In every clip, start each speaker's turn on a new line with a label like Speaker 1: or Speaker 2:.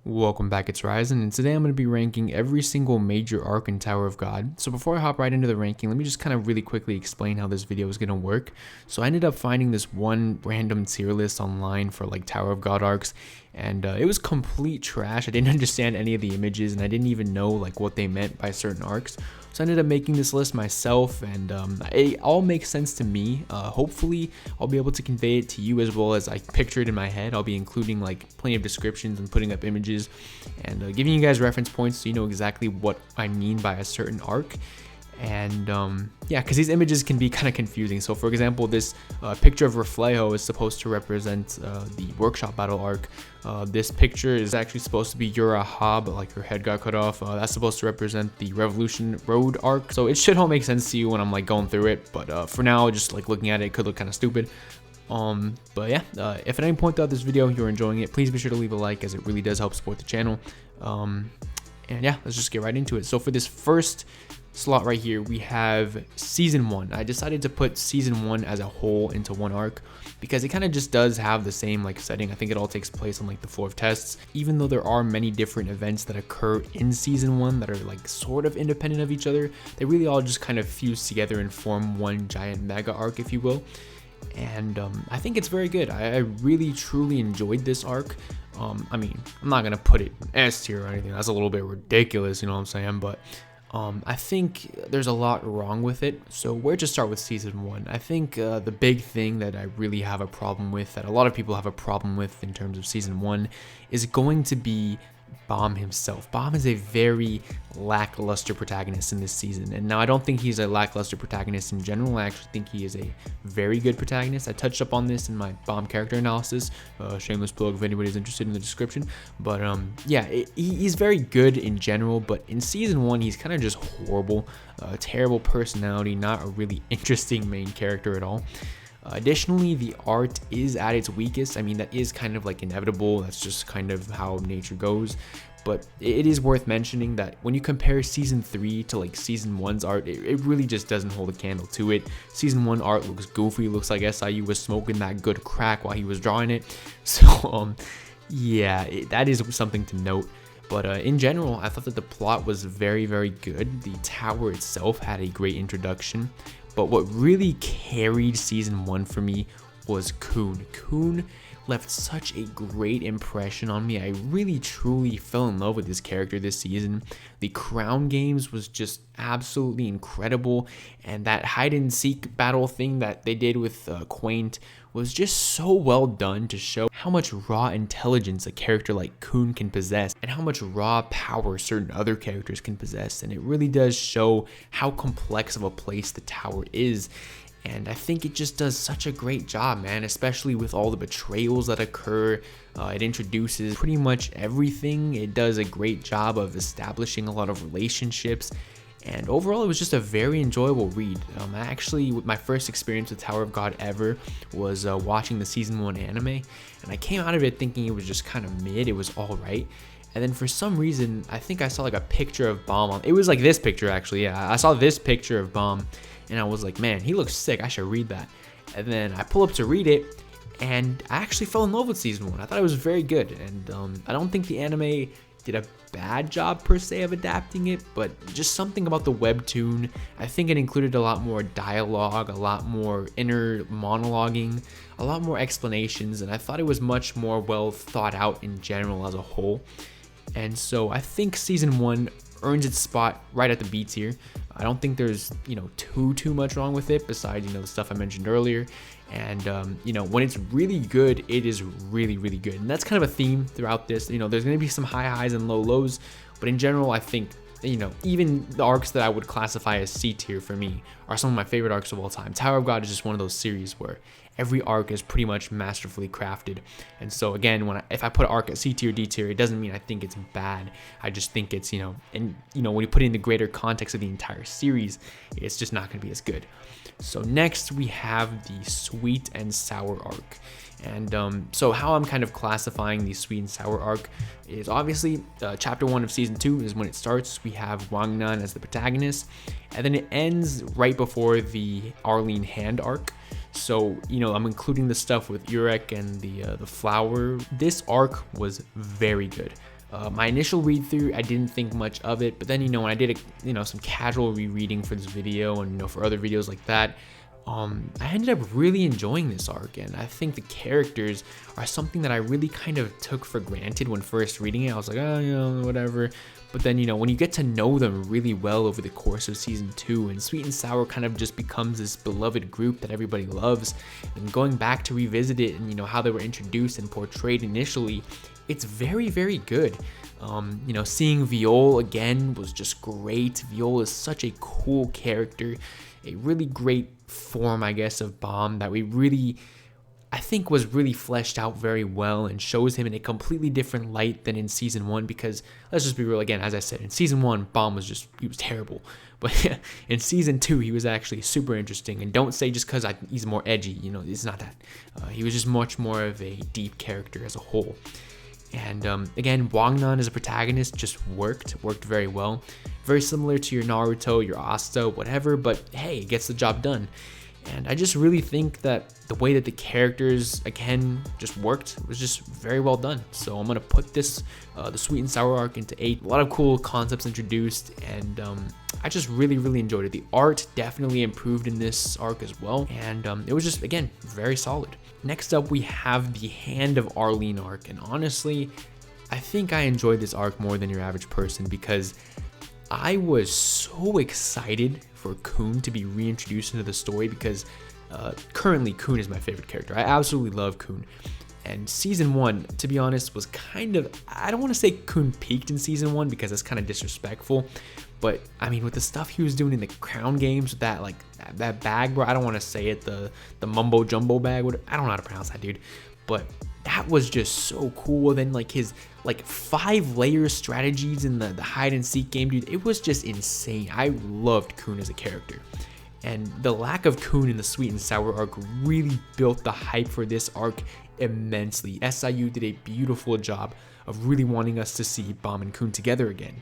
Speaker 1: Welcome back, it's Ryzen, and today I'm going to be ranking every single major arc in Tower of God. So before I hop right into the ranking, let me just kind of really quickly explain how this video is going to work. So I ended up finding this one random tier list online for like Tower of God arcs, and it was complete trash. I didn't understand any of the images, and I didn't even know like what they meant by certain arcs. So I ended up making this list myself, and it all makes sense to me. Hopefully I'll be able to convey it to you as well as I picture it in my head. I'll be including like plenty of descriptions and putting up images and giving you guys reference points so you know exactly what I mean by a certain arc. And yeah, because these images can be kind of confusing. So for example, this picture of Reflejo is supposed to represent the workshop battle arc. This picture is actually supposed to be Yuraha, but like her head got cut off. That's supposed to represent the Revolution Road arc. So it should all make sense to you when I'm like going through it, but for now, just like looking at it, it could look kind of stupid. But yeah, if at any point throughout this video you're enjoying it, please be sure to leave a like, as it really does help support the channel. And yeah, let's just get right into it. So for this first slot right here, we have season 1. I decided to put season 1 as a whole into one arc because it kind of just does have the same like setting. I think it all takes place on like the floor of tests, even though there are many different events that occur in season 1 that are like sort of independent of each other. They really all just kind of fuse together and form one giant mega arc, if you will. And I think it's very good. I really truly enjoyed this arc. I mean, I'm not gonna put it S tier or anything, that's a little bit ridiculous, you know what I'm saying, but I think there's a lot wrong with it. So where to start with season 1? I think the big thing that I really have a problem with, that a lot of people have a problem with in terms of season 1, is going to be Bomb himself. Bomb is a very lackluster protagonist in this season, and now I don't think he's a lackluster protagonist in general. I actually think he is a very good protagonist. I touched up on this in my Bomb character analysis, shameless plug if anybody's interested, in the description. But yeah, he's very good in general, but in season 1 he's kind of just horrible. Terrible personality, not a really interesting main character at all. Additionally, the art is at its weakest. I mean, that is kind of like inevitable. That's just kind of how nature goes. But it is worth mentioning that when you compare season 3 to like season 1's art, it really just doesn't hold a candle to it. Season 1 art looks goofy. Looks like SIU was smoking that good crack while he was drawing it. So yeah, that is something to note. But in general, I thought that the plot was very, very good. The tower itself had a great introduction. But what really carried season 1 for me was Khun. Khun left such a great impression on me. I really truly fell in love with this character this season. The crown games was just absolutely incredible, and that hide and seek battle thing that they did with Quaint was just so well done to show how much raw intelligence a character like Khun can possess and how much raw power certain other characters can possess. And it really does show how complex of a place the tower is. And I think it just does such a great job, man, especially with all the betrayals that occur. It introduces pretty much everything. It does a great job of establishing a lot of relationships. And overall, it was just a very enjoyable read. Actually, my first experience with Tower of God ever was watching the season 1 anime. And I came out of it thinking it was just kind of mid. It was all right. And then for some reason, I think I saw like a picture of Bomb. It was like this picture, actually. Yeah, I saw this picture of Bomb. And I was like, man, he looks sick. I should read that. And then I pull up to read it, and I actually fell in love with season 1. I thought it was very good. And I don't think the anime did a bad job per se of adapting it, but just something about the webtoon. I think it included a lot more dialogue, a lot more inner monologuing, a lot more explanations, and I thought it was much more well thought out in general as a whole. And so I think season 1 earns its spot right at the B tier. I don't think there's, too much wrong with it besides, the stuff I mentioned earlier. And, when it's really good, it is really, really good. And that's kind of a theme throughout this. There's going to be some high highs and low lows, but in general, I think, even the arcs that I would classify as C tier for me are some of my favorite arcs of all time. Tower of God is just one of those series where every arc is pretty much masterfully crafted. And so again, if I put an arc at C tier, D tier, it doesn't mean I think it's bad. I just think it's, when you put it in the greater context of the entire series, it's just not going to be as good. So next we have the sweet and sour arc. And so how I'm kind of classifying the sweet and sour arc is obviously chapter 1 of season 2 is when it starts. We have Wangnan as the protagonist, and then it ends right before the Arlene hand arc. So, I'm including the stuff with Urek and the flower. This arc was very good. My initial read through, I didn't think much of it, but then, you know, when I did some casual rereading for this video and, you know, for other videos like that, I ended up really enjoying this arc, and I think the characters are something that I really kind of took for granted when first reading it. I was like, oh, you know, whatever. But then, you know, when you get to know them really well over the course of season 2, and Sweet and Sour kind of just becomes this beloved group that everybody loves, and going back to revisit it and, you know, how they were introduced and portrayed initially, it's very, very good. You know, seeing Viol again was just great. Viol is such a cool character, a really great form, I guess, of Bomb that I think was really fleshed out very well and shows him in a completely different light than in season 1, because let's just be real again, as I said, in season 1, Bomb was terrible. But in season 2, he was actually super interesting, and don't say just because he's more edgy, you know, it's not that. He was just much more of a deep character as a whole. And again, Wangnan as a protagonist just worked very well. Very similar to your Naruto, your Asta, whatever, but hey, it gets the job done. And I just really think that the way that the characters, again, just worked was just very well done. So I'm going to put this, the Sweet and Sour arc into 8. A lot of cool concepts introduced, and I just really, really enjoyed it. The art definitely improved in this arc as well, and it was just, again, very solid. Next up, we have the Hand of Arlene arc, and honestly, I think I enjoyed this arc more than your average person, because I was so excited for Kun to be reintroduced into the story, because currently Kun is my favorite character. I absolutely love Kun. And season 1, to be honest, was kind of, I don't want to say Kun peaked in season 1 because that's kind of disrespectful, but I mean, with the stuff he was doing in the Crown Games, with that, like, that bag, bro, I don't want to say it, the mumbo jumbo bag, I don't know how to pronounce that, dude, but that was just so cool. Then, like, his, like, 5-layer strategies in the hide and seek game, dude, it was just insane. I loved Kun as a character. And the lack of Kun in the Sweet and Sour arc really built the hype for this arc immensely. SIU did a beautiful job of really wanting us to see Bomb and Kun together again.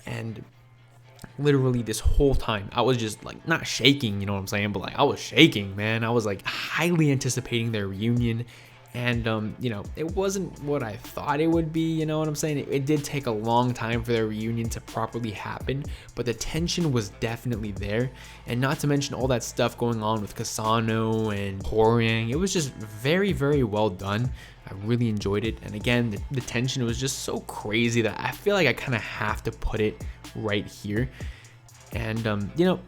Speaker 1: And literally this whole time, I was just, like, not shaking, you know what I'm saying, but, like, I was shaking, man. I was, like, highly anticipating their reunion. And, you know, it wasn't what I thought it would be, you know what I'm saying? It did take a long time for their reunion to properly happen, but the tension was definitely there. And not to mention all that stuff going on with Kasano and Horiang. It was just very, very well done. I really enjoyed it. And again, the tension was just so crazy that I feel like I kind of have to put it right here. And, you know,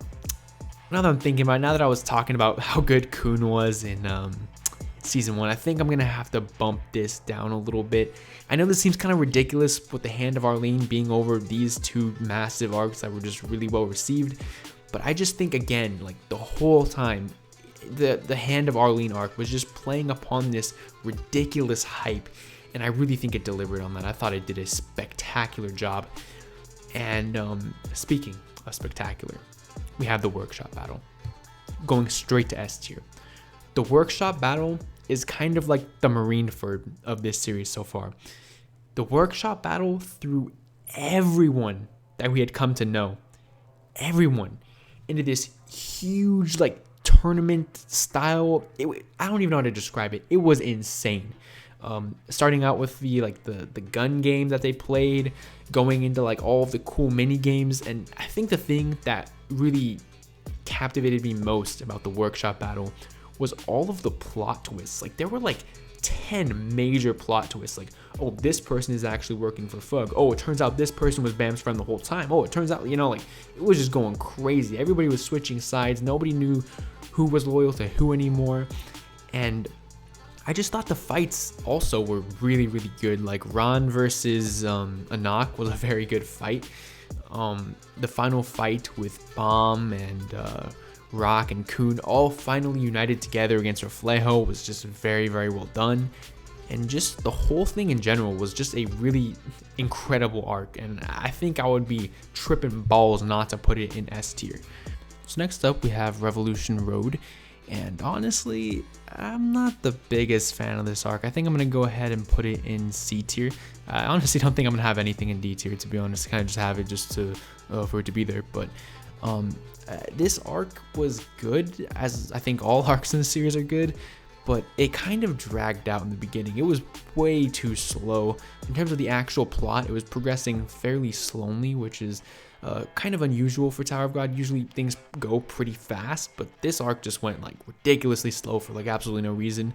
Speaker 1: now that I'm thinking about it, now that I was talking about how good Kun was in, season 1, I think I'm gonna have to bump this down a little bit. I know this seems kind of ridiculous with the Hand of Arlene being over these 2 massive arcs that were just really well received, but I just think, again, like, the whole time the Hand of Arlene arc was just playing upon this ridiculous hype, and I really think it delivered on that. I thought it did a spectacular job. And speaking of spectacular, we have the workshop battle, going straight to S tier. The workshop battle is kind of like the Marineford of this series so far. The workshop battle threw everyone that we had come to know, everyone, into this huge, like, tournament style. I don't even know how to describe it. It was insane. Starting out with the gun game that they played, going into, like, all of the cool mini games, and I think the thing that really captivated me most about the workshop battle was all of the plot twists. Like, there were like 10 major plot twists. Like, oh, this person is actually working for Fug. Oh, it turns out this person was Bam's friend the whole time. Oh, it turns out, you know, like, it was just going crazy. Everybody was switching sides. Nobody knew who was loyal to who anymore. And I just thought the fights also were really, really good. Like, Ron versus Anak was a very good fight. The final fight with Bomb and Rock and Kun all finally united together against Reflejo was just very, very well done. And just the whole thing in general was just a really incredible arc, and I think I would be tripping balls not to put it in S tier. So next up we have Revolution Road, and honestly, I'm not the biggest fan of this arc. I think I'm going to go ahead and put it in C tier. I honestly don't think I'm going to have anything in D tier, to be honest. Kind of just have it just to for it to be there, but this arc was good, as I think all arcs in the series are good, but it kind of dragged out in the beginning. It was way too slow. In terms of the actual plot, it was progressing fairly slowly, which is kind of unusual for Tower of God. Usually things go pretty fast, but this arc just went like ridiculously slow for like absolutely no reason.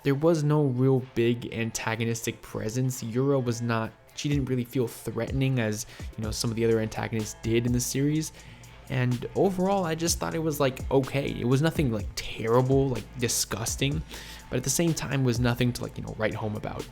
Speaker 1: There was no real big antagonistic presence. Yura was not, she didn't really feel threatening as, you know, some of the other antagonists did in the series. And overall, I just thought it was like okay. It was nothing like terrible, like disgusting, but at the same time was nothing to like, you know, write home about,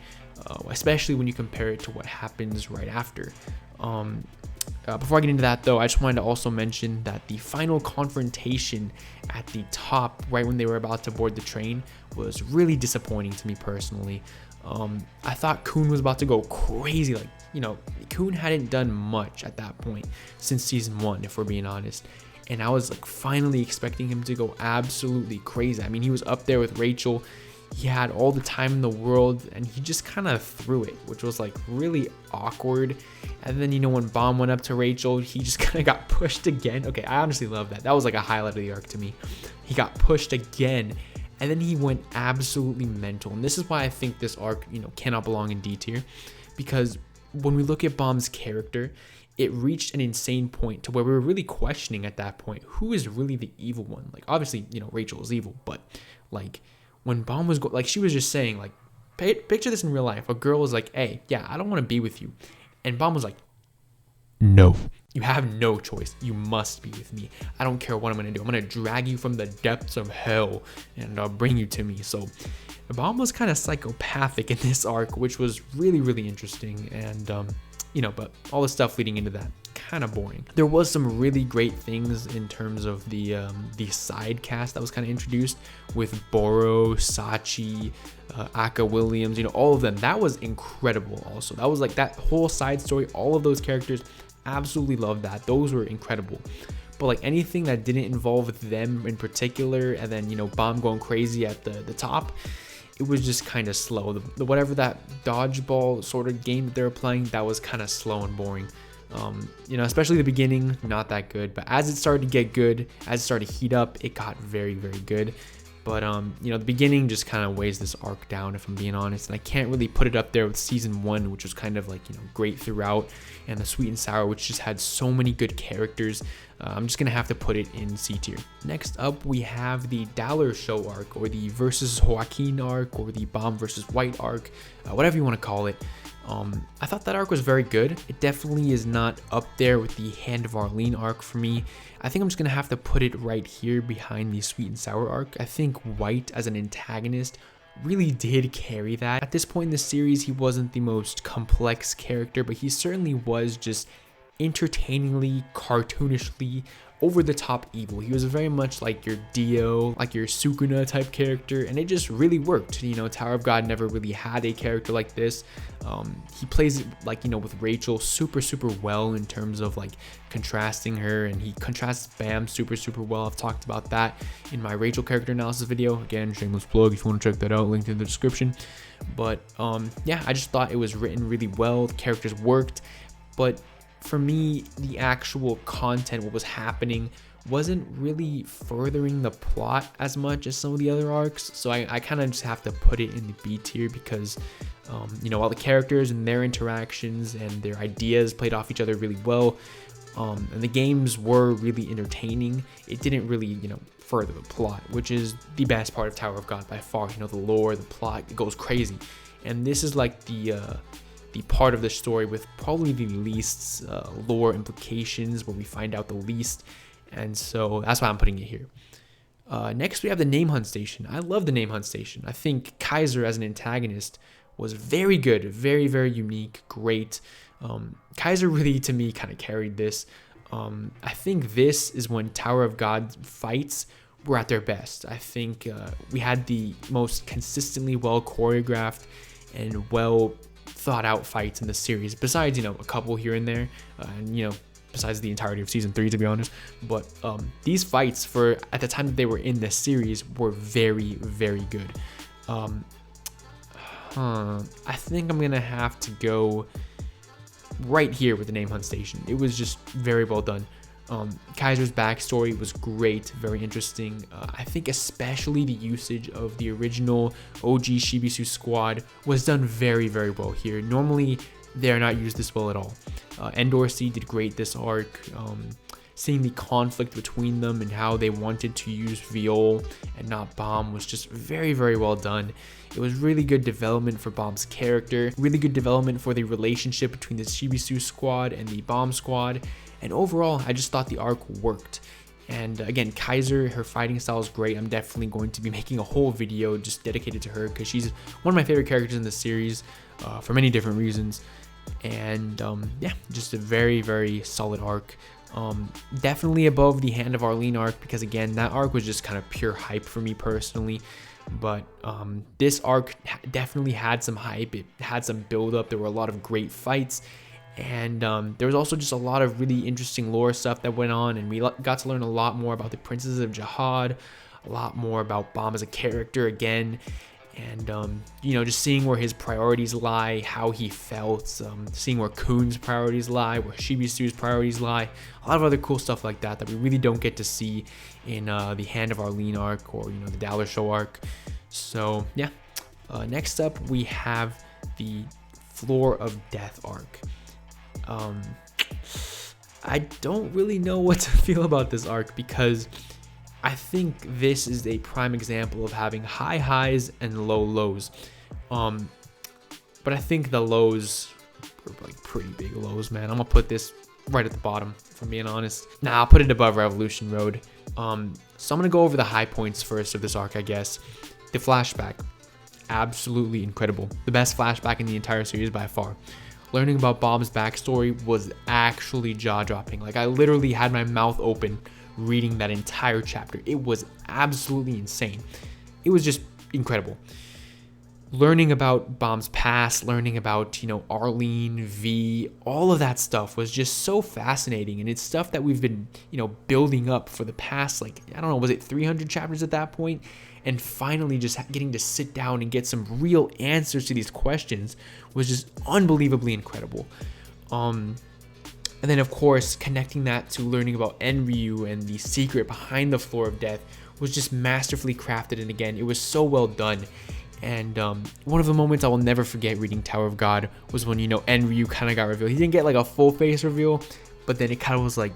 Speaker 1: especially when you compare it to what happens right after. Before I get into that though, I just wanted to also mention that the final confrontation at the top, right when they were about to board the train, was really disappointing to me personally. I thought Kun was about to go crazy. Like, you know, Kun hadn't done much at that point since season 1, if we're being honest. And I was like finally expecting him to go absolutely crazy. I mean, he was up there with Rachel. He had all the time in the world and he just kind of threw it, which was like really awkward. And then, you know, when Bomb went up to Rachel, he just kind of got pushed again. Okay, I honestly love that. That was like a highlight of the arc to me. He got pushed again. And then he went absolutely mental. And this is why I think this arc, you know, cannot belong in D tier. Because when we look at Bomb's character, it reached an insane point to where we were really questioning at that point, who is really the evil one? Like, obviously, you know, Rachel is evil. But, like, when Bomb was, like, she was just saying, like, picture this in real life. A girl was like, hey, yeah, I don't want to be with you. And Bomb was like, no. You have no choice. You must be with me. I don't care what I'm going to do. I'm going to drag you from the depths of hell and I'll bring you to me. So Bomb was kind of psychopathic in this arc, which was really, really interesting. And, you know, but all the stuff leading into that, kind of boring. There was some really great things in terms of the side cast that was kind of introduced with Boro, Sachi, Aka Williams, you know, all of them. That was incredible also. That was like that whole side story, all of those characters. Absolutely love that. Those were incredible. But like anything that didn't involve them in particular, and then, you know, Bomb going crazy at the top, it was just kind of slow. The whatever that dodgeball sort of game that they were playing, that was kind of slow and boring. You know, especially the beginning, not that good. But as it started to get good, as it started to heat up, it got very, very good. But, you know, the beginning just kind of weighs this arc down, if I'm being honest. And I can't really put it up there with season 1, which was kind of like, you know, great throughout. And the Sweet and Sour, which just had so many good characters. I'm just going to have to put it in C tier. Next up, we have the Dollar Show arc, or the versus Joaquin arc, or the Bomb versus White arc, whatever you want to call it. I thought that arc was very good. It definitely is not up there with the Hand of Arlene arc for me. I think I'm just going to have to put it right here behind the Sweet and Sour arc. I think White as an antagonist really did carry that. At this point in the series, he wasn't the most complex character, but he certainly was just entertainingly, cartoonishly, over-the-top evil. He was very much like your Dio, like your Sukuna type character, and it just really worked. You know, Tower of God never really had a character like this. He plays it, like, you know, with Rachel super well in terms of like contrasting her, and he contrasts Bam super well. I've talked about that in my Rachel character analysis video. Again, shameless plug if you want to check that out, linked in the description. But yeah, I just thought it was written really well. The characters worked, but for me, the actual content, what was happening, wasn't really furthering the plot as much as some of the other arcs. So I kind of just have to put it in the B tier because, you know, all the characters and their interactions and their ideas played off each other really well. And the games were really entertaining. It didn't really, you know, further the plot, which is the best part of Tower of God by far. You know, the lore, the plot, it goes crazy. And this is like the part of the story with probably the least lore implications, where we find out the least, and so that's why I'm putting it here. Next, we have the Name Hunt Station. I love the Name Hunt Station. I think Kaiser as an antagonist was very good, very unique, great. Kaiser really, to me, kind of carried this. I think this is when Tower of God fights were at their best. I think we had the most consistently well choreographed and well thought out fights in the series, besides, you know, a couple here and there, and, you know, besides the entirety of season 3, to be honest. But these fights, for at the time that they were in this series, were very good. I think I'm gonna have to go right here with the Name Hunt Station. It was just very well done. Kaiser's backstory was great, very interesting. I think especially the usage of the original OG Shibisu squad was done very, very well here. Normally, they're not used this well at all. Endorsey did great this arc. Seeing the conflict between them and how they wanted to use Viol and not Bomb was just very, very well done. It was really good development for Bomb's character, really good development for the relationship between the Shibisu squad and the Bomb squad, and overall, I just thought the arc worked. And again, Kaiser, her fighting style is great. I'm definitely going to be making a whole video just dedicated to her because she's one of my favorite characters in the series for many different reasons. And yeah, just a very, very solid arc. Definitely above the Hand of Arlene arc because again, that arc was just kind of pure hype for me personally. But this arc definitely had some hype. It had some build up. There were a lot of great fights. And there was also just a lot of really interesting lore stuff that went on, and we got to learn a lot more about the Princesses of Jihad, a lot more about Bomb as a character again, and you know, just seeing where his priorities lie, how he felt, seeing where Kun's priorities lie, where Shibisu's priorities lie, a lot of other cool stuff like that that we really don't get to see in the Hand of Arlene arc or, you know, the Dallar Show arc. So yeah, next up we have the Floor of Death arc. I don't really know what to feel about this arc because I think this is a prime example of having high highs and low lows. But I think the lows were like pretty big lows, man. I'm gonna put this right at the bottom, if I'm being honest. Nah, I'll put it above Revolution Road. So I'm gonna go over the high points first of this arc, I guess. The flashback, absolutely incredible. The best flashback in the entire series by far. Learning about Bomb's backstory was actually jaw-dropping. Like, I literally had my mouth open reading that entire chapter. It was absolutely insane. It was just incredible. Learning about Bomb's past, learning about, you know, Arlene, V, all of that stuff was just so fascinating. And it's stuff that we've been, you know, building up for the past, like, I don't know, was it 300 chapters at that point? And finally just getting to sit down and get some real answers to these questions was just unbelievably incredible. And then of course, connecting that to learning about Enryu and the secret behind the Floor of Death was just masterfully crafted. And again, it was so well done. And one of the moments I will never forget reading Tower of God was when, you know, Enryu kind of got revealed. He didn't get like a full face reveal, but then it kind of was like,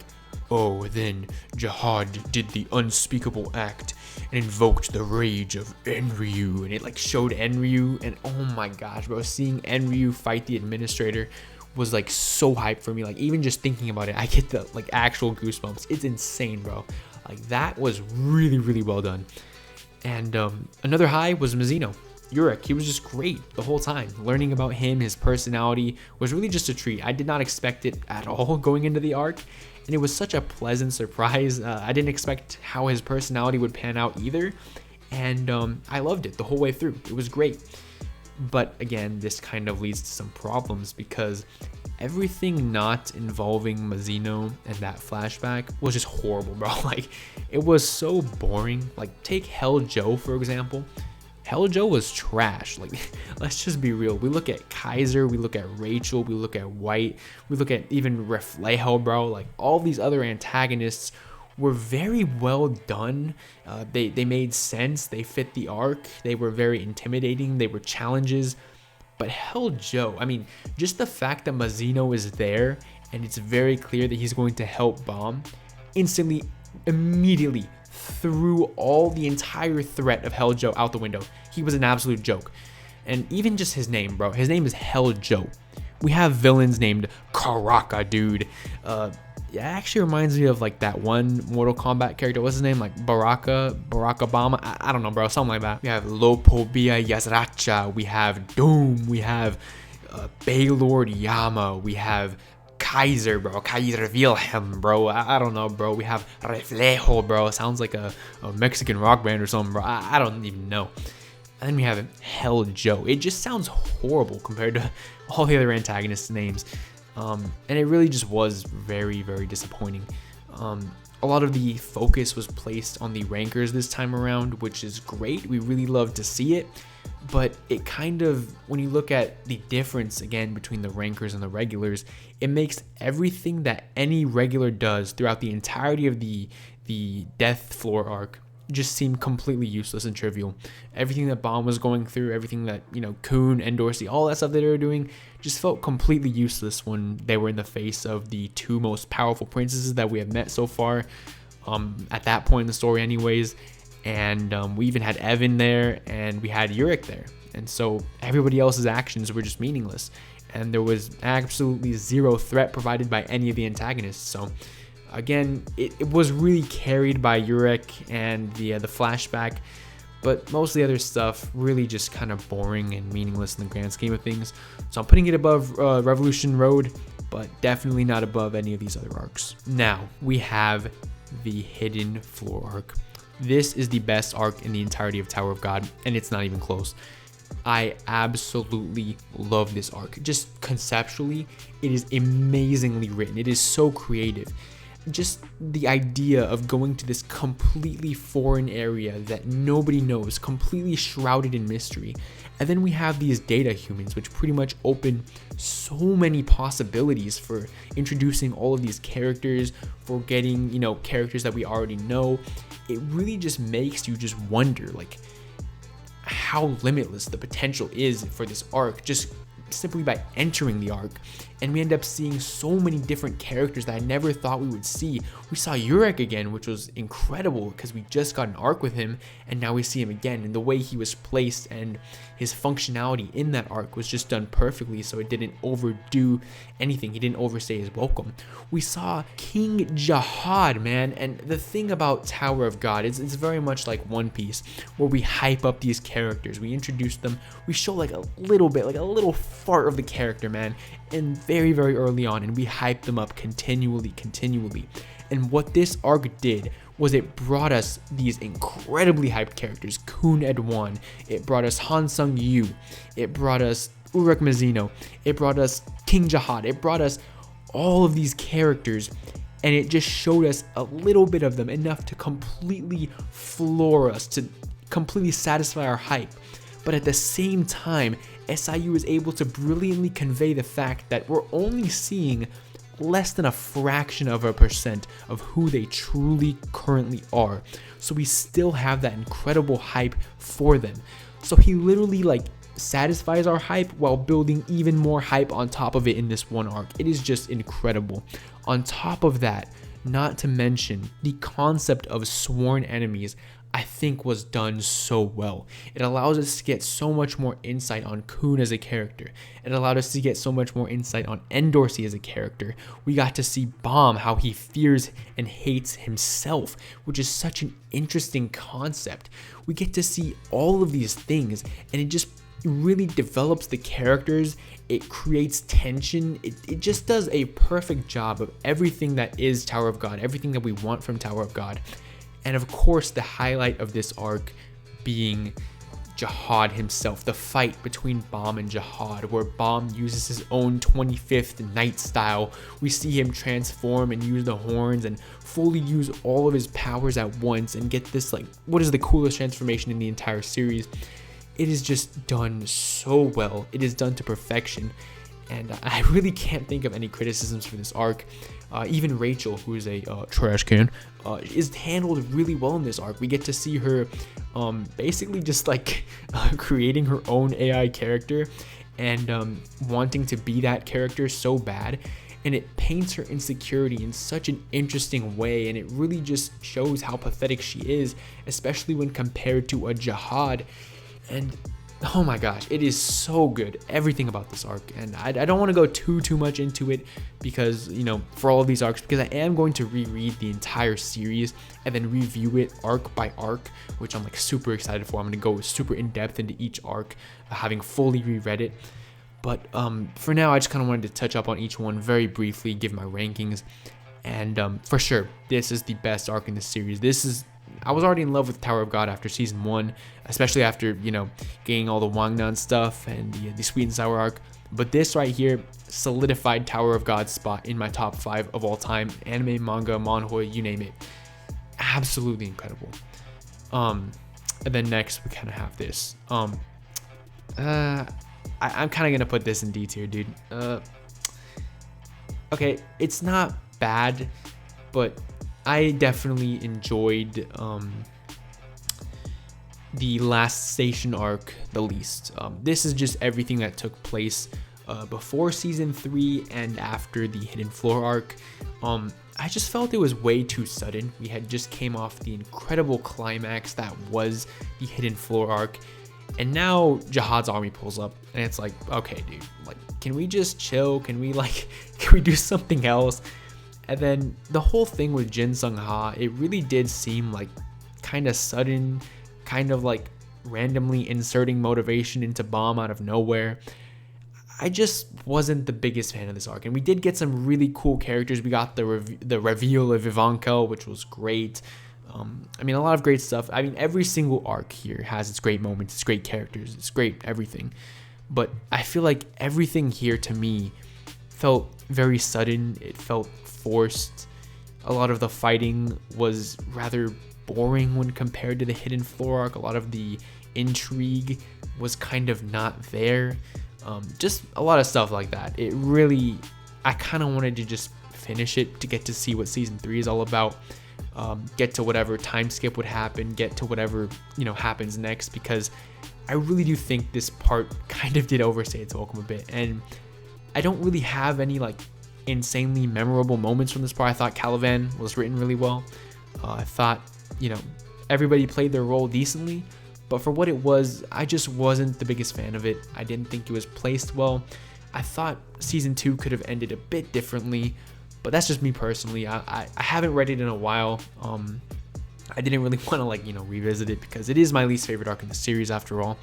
Speaker 1: oh, then Jihad did the unspeakable act and invoked the rage of Enryu, and it like showed Enryu, and oh my gosh, bro, seeing Enryu fight the administrator was like so hyped for me. Like, even just thinking about it, I get the like actual goosebumps. It's insane, bro. Like, that was really, really well done. And another high was Mizuno. Yurik, he was just great the whole time. Learning about him, his personality was really just a treat. I did not expect it at all going into the arc, and it was such a pleasant surprise. I didn't expect how his personality would pan out either, and I loved it the whole way through. It was great. But again, this kind of leads to some problems because everything not involving Mizuno and that flashback was just horrible, bro. Like, it was so boring. Like, take Hell Joe, for example. Hell Joe was trash. Like, let's just be real. We look at Kaiser, we look at Rachel, we look at White, we look at even Reflejo, bro. Like, all these other antagonists were very well done. They made sense. They fit the arc. They were very intimidating. They were challenges. But Hell Joe, I mean, just the fact that Mizuno is there and it's very clear that he's going to help Bomb, instantly, immediately threw all the entire threat of Hell Joe out the window. He was an absolute joke. And even just his name, bro. His name is Hell Joe. We have villains named Karaka, dude. It actually reminds me of like that one Mortal Kombat character. What's his name? Like Baraka Obama. I don't know, bro. Something like that. We have Lopobia Yazracha. We have Doom. We have Baylord Yama. We have Kaiser, bro. Kaiser Wilhelm, bro. I don't know, bro. We have Reflejo, bro. It sounds like a Mexican rock band or something, bro. I don't even know. And then we have Hell Joe. It just sounds horrible compared to all the other antagonists' names. And it really just was very, very disappointing. A lot of the focus was placed on the rankers this time around, which is great. We really love to see it. But it kind of, when you look at the difference again between the rankers and the regulars, it makes everything that any regular does throughout the entirety of the Death Floor arc just seem completely useless and trivial. Everything that Bomb was going through, everything that, Khun and Dorsey, all that stuff that they were doing just felt completely useless when they were in the face of the two most powerful princesses that we have met so far, at that point in the story anyways. And we even had Evan there, and we had Yurik there, and so everybody else's actions were just meaningless, and there was absolutely zero threat provided by any of the antagonists. So again, it was really carried by Yurik and the flashback, but most of the other stuff really just kind of boring and meaningless in the grand scheme of things. So I'm putting it above Revolution Road, but definitely not above any of these other arcs. Now we have the Hidden Floor arc. This is the best arc in the entirety of Tower of God, and it's not even close. I absolutely love this arc. Just conceptually, it is amazingly written. It is so creative. Just the idea of going to this completely foreign area that nobody knows, completely shrouded in mystery. And then we have these data humans, which pretty much open so many possibilities for introducing all of these characters, for getting, characters that we already know. It really just makes you just wonder, like, how limitless the potential is for this arc, just simply by entering the arc. And we end up seeing so many different characters that I never thought we would see. We saw Yurik again, which was incredible because we just got an arc with him, and now we see him again, and the way he was placed and his functionality in that arc was just done perfectly, so it didn't overdo anything. He didn't overstay his welcome. We saw King Jihad, man, and the thing about Tower of God is it's very much like One Piece, where we hype up these characters, we introduce them, we show like a little bit, like a little fart of the character, man, and very, very early on, and we hype them up continually. And what this arc did was it brought us these incredibly hyped characters, Khun Edwan, it brought us Han Sung Yu, it brought us Uruk Mazino, it brought us King Jihad, it brought us all of these characters, and it just showed us a little bit of them, enough to completely floor us, to completely satisfy our hype. But at the same time, SIU is able to brilliantly convey the fact that we're only seeing less than a fraction of a percent of who they truly currently are. So we still have that incredible hype for them. So he literally satisfies our hype while building even more hype on top of it in this one arc. It is just incredible. On top of that, not to mention the concept of sworn enemies, I think was done so well. It allows us to get so much more insight on Khun as a character. It allowed us to get so much more insight on Dorsey as a character. We got to see Bomb, how he fears and hates himself, which is such an interesting concept. We get to see all of these things, and it just really develops the characters. It creates tension. It just does a perfect job of everything that is Tower of God, everything that we want from Tower of God. And of course, the highlight of this arc being Jihad himself, the fight between Bomb and Jihad, where Bomb uses his own 25th Night style. We see him transform and use the horns and fully use all of his powers at once and get this, what is the coolest transformation in the entire series. It is just done so well. It is done to perfection. And I really can't think of any criticisms for this arc. Even Rachel, who is a trash can, is handled really well in this arc. We get to see her basically just creating her own AI character and wanting to be that character so bad. And it paints her insecurity in such an interesting way, and it really just shows how pathetic she is, especially when compared to a Jihad. And oh my gosh, it is so good, everything about this arc. And I don't want to go too much into it because, for all of these arcs, because I am going to reread the entire series and then review it arc by arc, which I'm super excited for. I'm going to go super in depth into each arc, having fully reread it. But for now, I just kind of wanted to touch up on each one very briefly, give my rankings. And for sure, this is the best arc in the series. I was already in love with Tower of God after season 1, especially after, getting all the Wangnan stuff and the Sweet and Sour arc. But this right here solidified Tower of God's spot in my top 5 of all time. Anime, manga, manhwa, you name it. Absolutely incredible. And then next we kind of have this. I'm kind of gonna put this in D tier, dude. Okay, it's not bad, but I definitely enjoyed the last station arc the least. This is just everything that took place before season 3 and after the Hidden Floor arc. I just felt it was way too sudden. We had just came off the incredible climax that was the Hidden Floor arc, and now Jihad's army pulls up, and it's like, okay, dude, like, can we just chill? Can we do something else? And then the whole thing with Jin Sung Ha, it really did seem like kind of sudden, kind of like randomly inserting motivation into Bomb out of nowhere. I just wasn't the biggest fan of this arc, and we did get some really cool characters. We got the reveal of Ivanka, which was great. I mean, a lot of great stuff. I mean, every single arc here has its great moments, its great characters, it's great everything. But I feel like everything here to me felt very sudden. It felt forced. A lot of the fighting was rather boring when compared to the Hidden Floor arc. A lot of the intrigue was kind of not there. Just a lot of stuff like that. It really, I kind of wanted to just finish it to get to see what season 3 is all about. Get to whatever time skip would happen, get to whatever, happens next, because I really do think this part kind of did overstay its welcome a bit. And I don't really have any like insanely memorable moments from this part. I thought Caliban was written really well. I thought, everybody played their role decently. But for what it was, I just wasn't the biggest fan of it. I didn't think it was placed well. I thought season 2 could have ended a bit differently, but that's just me personally. I haven't read it in a while. I didn't really want to revisit it because it is my least favorite arc in the series after all.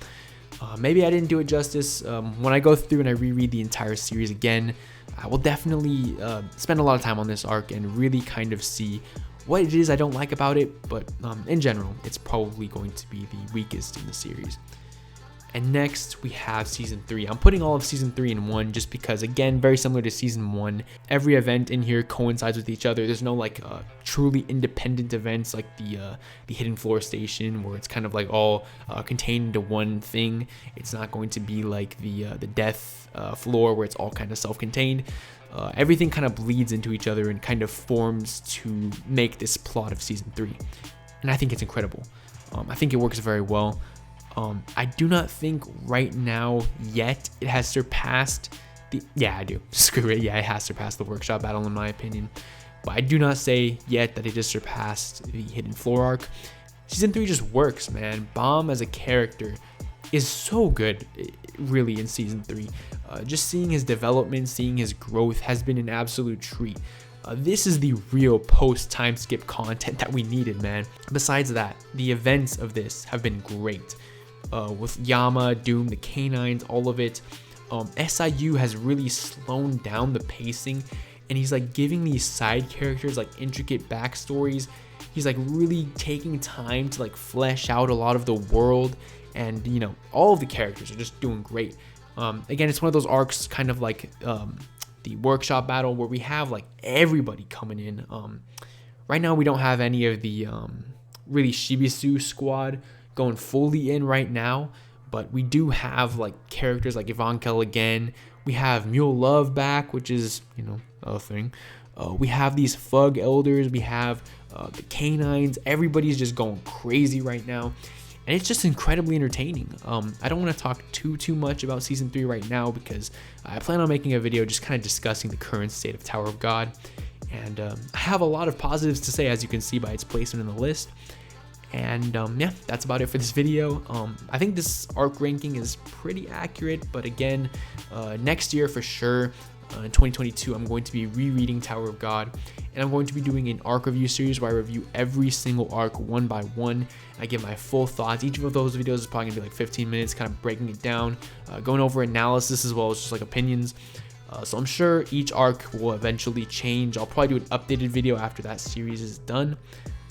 Speaker 1: Maybe I didn't do it justice. When I go through and I reread the entire series again, I will definitely spend a lot of time on this arc and really kind of see what it is I don't like about it, but in general, it's probably going to be the weakest in the series. And next, we have Season 3. I'm putting all of Season 3 in one just because, again, very similar to Season 1, every event in here coincides with each other. There's no truly independent events like the Hidden Floor Station where it's kind of like all contained into one thing. It's not going to be like the Death Floor where it's all kind of self-contained. Everything kind of bleeds into each other and kind of forms to make this plot of Season 3. And I think it's incredible. I think it works very well. I do not think right now yet it has surpassed the... Yeah, I do. Screw it. Yeah, it has surpassed the workshop battle in my opinion. But I do not say yet that it has surpassed the Hidden Floor arc. Season 3 just works, man. Bomb as a character is so good, really, in Season 3. Just seeing his development, seeing his growth has been an absolute treat. This is the real post-time skip content that we needed, man. Besides that, the events of this have been great. With Yama, Doom, the Canines, all of it. SIU has really slowed down the pacing, and he's giving these side characters intricate backstories. He's really taking time to flesh out a lot of the world, and all of the characters are just doing great. Again, it's one of those arcs kind of like the workshop battle where we have everybody coming in. Right now we don't have any of the really Shibisu squad going fully in right now, but we do have characters like Ivanka again. We have Mule Love back, which is a thing. We have these Fug Elders. We have the Canines. Everybody's just going crazy right now, and it's just incredibly entertaining. I don't want to talk too much about Season 3 right now because I plan on making a video just kind of discussing the current state of Tower of God, and I have a lot of positives to say, as you can see by its placement in the list. And yeah, that's about it for this video. I think this arc ranking is pretty accurate, but again, next year for sure, in 2022, I'm going to be rereading Tower of God, and I'm going to be doing an arc review series where I review every single arc one by one. I give my full thoughts. Each of those videos is probably gonna be 15 minutes, kind of breaking it down, going over analysis as well as just opinions. So I'm sure each arc will eventually change. I'll probably do an updated video after that series is done.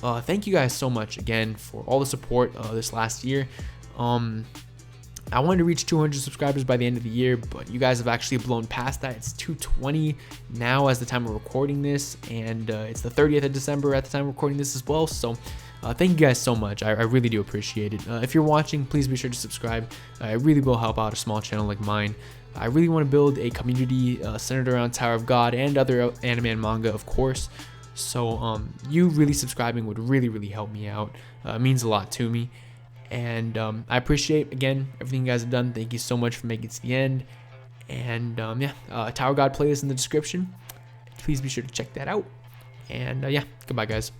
Speaker 1: Thank you guys so much again for all the support this last year. I wanted to reach 200 subscribers by the end of the year, but you guys have actually blown past that. It's 220 now as the time of recording this, and it's the 30th of December at the time of recording this as well. So thank you guys so much. I really do appreciate it. If you're watching, please be sure to subscribe. It really will help out a small channel like mine. I really want to build a community centered around Tower of God and other anime and manga, of course. So you really subscribing would really help me out. It means a lot to me. And I appreciate, again, everything you guys have done. Thank you so much for making it to the end. And yeah, Tower of God playlist in the description. Please be sure to check that out. And yeah, goodbye, guys.